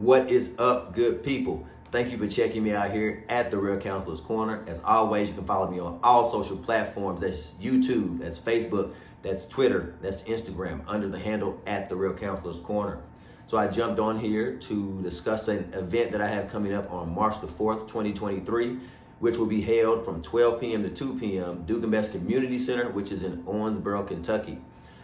What is up, good people? Thank you for checking me out here at The Real Counselor's Corner. As always, you can follow me on all social platforms. That's YouTube, that's Facebook, that's Twitter, that's Instagram, under the handle at The Real Counselor's Corner. So I jumped on here to discuss an event that I have coming up on March the 4th, 2023, which will be held from 12 p.m. to 2 p.m. Duke and Best Community Center, which is in Owensboro, Kentucky.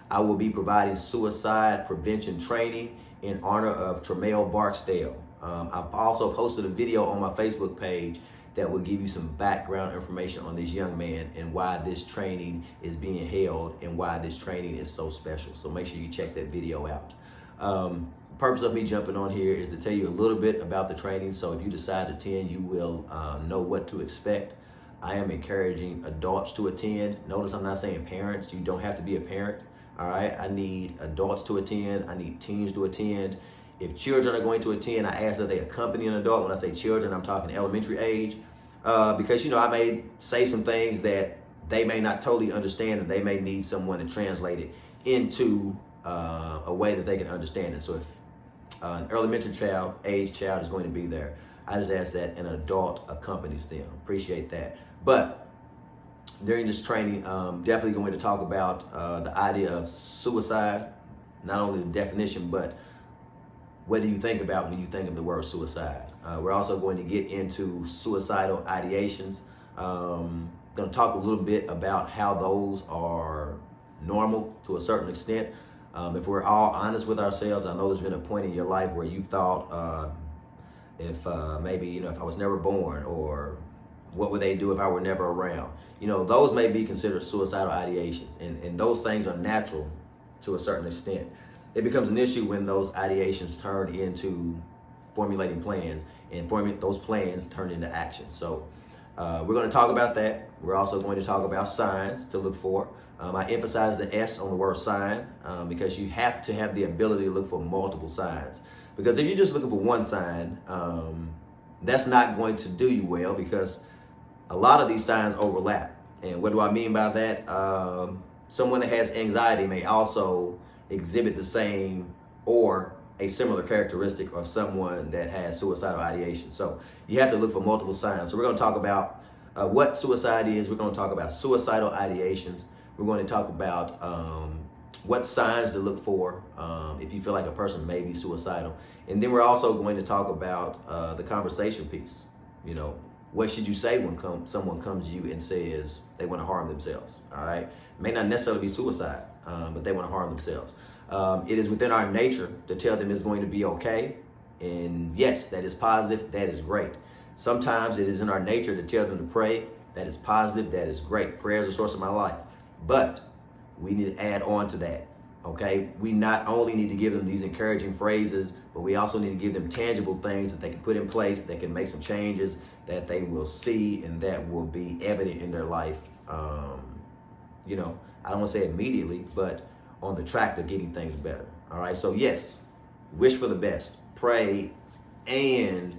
I will be providing suicide prevention training in honor of Tramel Barksdale. I've also posted a video on my Facebook page that will give you some background information on this young man and why this training is being held and why this training is so special. So make sure you check that video out. Purpose of me jumping on here is to tell you a little bit about the training. So if you decide to attend, you will know what to expect. I am encouraging adults to attend. Notice I'm not saying parents. You don't have to be a parent. All right, I need adults to attend. I need teens to attend. If children are going to attend, I ask that they accompany an adult. When I say children, I'm talking elementary age, because I may say some things that they may not totally understand, and they may need someone to translate it into a way that they can understand it. So if an elementary age child is going to be there, I just ask that an adult accompanies them. Appreciate that. But during this training, definitely going to talk about the idea of suicide, not only the definition, but what do you think about when you think of the word suicide? We're also going to get into suicidal ideations. Going to talk a little bit about how those are normal to a certain extent. If we're all honest with ourselves, I know there's been a point in your life where you thought, maybe, if I was never born, or what would they do if I were never around? Those may be considered suicidal ideations, and those things are natural to a certain extent. It becomes an issue when those ideations turn into formulating plans, and those plans turn into action. So we're going to talk about that. We're also going to talk about signs to look for. I emphasize the S on the word sign because you have to have the ability to look for multiple signs. Because if you're just looking for one sign, that's not going to do you well, because a lot of these signs overlap. And what do I mean by that? Someone that has anxiety may also exhibit the same or a similar characteristic of someone that has suicidal ideation. So you have to look for multiple signs. So we're going to talk about what suicide is. We're going to talk about suicidal ideations. We're going to talk about what signs to look for if you feel like a person may be suicidal. And then we're also going to talk about the conversation piece. What should you say when someone comes to you and says they want to harm themselves? All right. It may not necessarily be suicide, but they want to harm themselves. It is within our nature to tell them it's going to be okay. And yes, that is positive. That is great. Sometimes it is in our nature to tell them to pray. That is positive. That is great. Prayer is the source of my life. But we need to add on to that. Okay, we not only need to give them these encouraging phrases, but we also need to give them tangible things that they can put in place, that can make some changes, that they will see and that will be evident in their life. I don't want to say immediately, but on the track to getting things better. All right, so yes, wish for the best, pray, and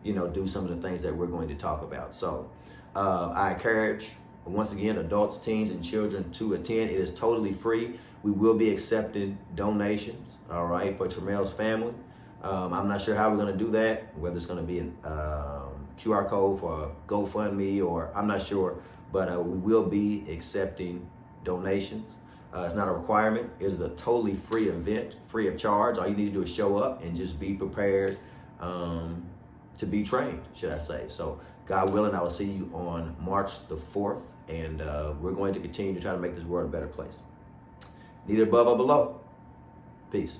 do some of the things that we're going to talk about. So I encourage, once again, adults, teens, and children to attend. It is totally free. We will be accepting donations, all right, for Tramel's family. I'm not sure how we're going to do that, whether it's going to be a QR code for GoFundMe, or I'm not sure, but we will be accepting donations. It's not a requirement. It is a totally free event, free of charge. All you need to do is show up and just be prepared to be trained, should I say. So God willing, I will see you on March the 4th, and we're going to continue to try to make this world a better place. Neither above or below. Peace.